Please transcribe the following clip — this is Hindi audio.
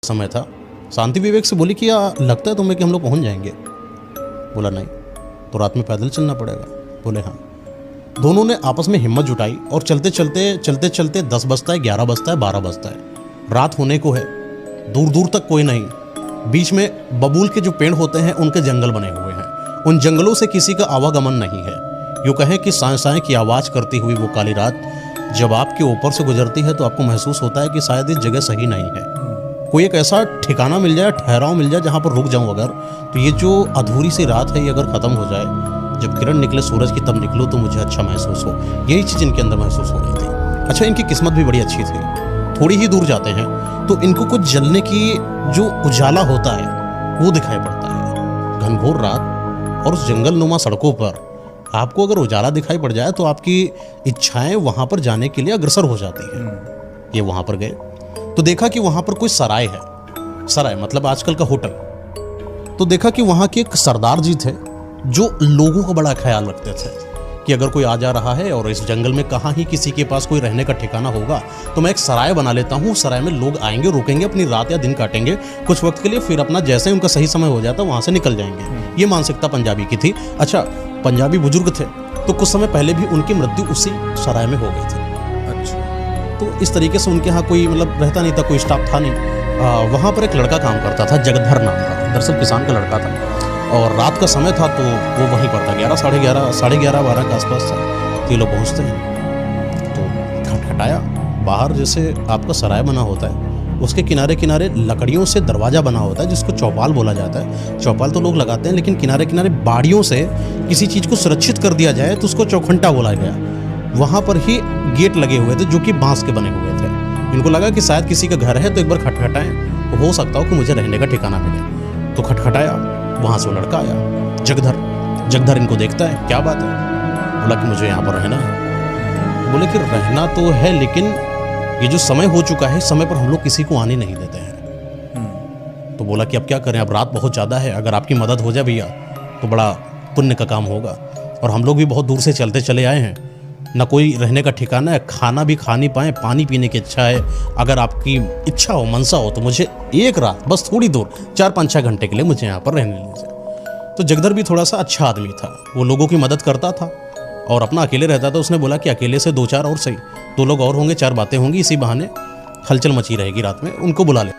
समय था। शांति विवेक से बोली कि लगता है तुम्हें कि हम लोग पहुंच जाएंगे? बोला नहीं। तो रात में पैदल चलना पड़ेगा? बोले हाँ। दोनों ने आपस में हिम्मत जुटाई और चलते चलते 10 बजता है, 11 बजता है, 12 बजता है, रात होने को है। दूर दूर तक कोई नहीं। बीच में बबूल के जो पेड़ होते हैं उनके जंगल बने हुए हैं। उन जंगलों से किसी का आवागमन नहीं है। यूँ कहें कि साए साए की आवाज़ करती हुई वो काली रात जब आपके ऊपर से गुजरती है तो आपको महसूस होता है कि शायद इस जगह सही नहीं है। कोई एक ऐसा ठिकाना मिल जाए, ठहराव मिल जाए जहाँ पर रुक जाऊँ अगर, तो ये जो अधूरी सी रात है ये अगर ख़त्म हो जाए, जब किरण निकले सूरज की तब निकलो तो मुझे अच्छा महसूस हो। यही चीज़ इनके अंदर महसूस हो रही थी। अच्छा, इनकी किस्मत भी बड़ी अच्छी थी। थोड़ी ही दूर जाते हैं तो इनको कुछ जलने की जो उजाला होता है वो दिखाई पड़ता है। घनघोर रात और उस जंगल नुमा सड़कों पर आपको अगर उजाला दिखाई पड़ जाए तो आपकी इच्छाएं वहाँ पर जाने के लिए अग्रसर हो जाती हैं। ये वहाँ पर गए तो देखा कि वहाँ पर कोई सराय है। सराय मतलब आजकल का होटल। तो देखा कि वहाँ के एक सरदार जी थे जो लोगों का बड़ा ख्याल रखते थे कि अगर कोई आ जा रहा है और इस जंगल में कहाँ ही किसी के पास कोई रहने का ठिकाना होगा तो मैं एक सराय बना लेता हूँ। सराय में लोग आएंगे, रुकेंगे, अपनी रात या दिन काटेंगे कुछ वक्त के लिए, फिर अपना जैसे उनका सही समय हो जाता वहाँ से निकल जाएंगे। ये मानसिकता पंजाबी की थी। अच्छा, पंजाबी बुजुर्ग थे तो कुछ समय पहले भी उनकी मृत्यु उसी सराय में हो गई थी। अच्छा, तो इस तरीके से उनके यहाँ कोई मतलब रहता नहीं था, कोई स्टाफ था नहीं। वहाँ पर एक लड़का काम करता था, जगधर नाम था। दरअसल किसान का लड़का था और रात का समय था तो वो वहीं पर था। 11, साढ़े 11, 12 के आसपास था। तो ये लोग पहुँचते हैं तो खटखटाया। बाहर जैसे आपका सराय बना होता है उसके किनारे किनारे लकड़ियों से दरवाज़ा बना होता है जिसको चौपाल बोला जाता है। चौपाल तो लोग लगाते हैं लेकिन किनारे किनारे बाड़ियों से किसी चीज़ को सुरक्षित कर दिया जाए तो उसको चौखंटा बोला गया। वहाँ पर ही गेट लगे हुए थे जो कि बांस के बने हुए थे। इनको लगा कि शायद किसी का घर है तो एक बार खटखटाएं, तो हो सकता हो कि मुझे रहने का ठिकाना मिले। तो खटखटाया, वहाँ से वो लड़का आया, जगधर इनको देखता है, क्या बात है? बोला कि मुझे यहाँ पर रहना है। बोले कि रहना तो है लेकिन ये जो समय हो चुका है, समय पर हम लोग किसी को आने नहीं देते हैं। तो बोला कि अब क्या करें, अब रात बहुत ज़्यादा है, अगर आपकी मदद हो जाए भैया तो बड़ा पुण्य का काम होगा। और हम लोग भी बहुत दूर से चलते चले आए हैं, ना कोई रहने का ठिकाना है, खाना भी खा नहीं पाए, पानी पीने की इच्छा है। अगर आपकी इच्छा हो, मनसा हो तो मुझे एक रात बस थोड़ी दूर 4-5-6 घंटे के लिए मुझे यहाँ पर रहने लीजिए। तो जगधर भी थोड़ा सा अच्छा आदमी था, वो लोगों की मदद करता था और अपना अकेले रहता था। उसने बोला कि अकेले से 2-4 और सही, 2 लोग और होंगे, 4 बातें होंगी, इसी बहाने हलचल मची रहेगी रात में, उनको बुला ले।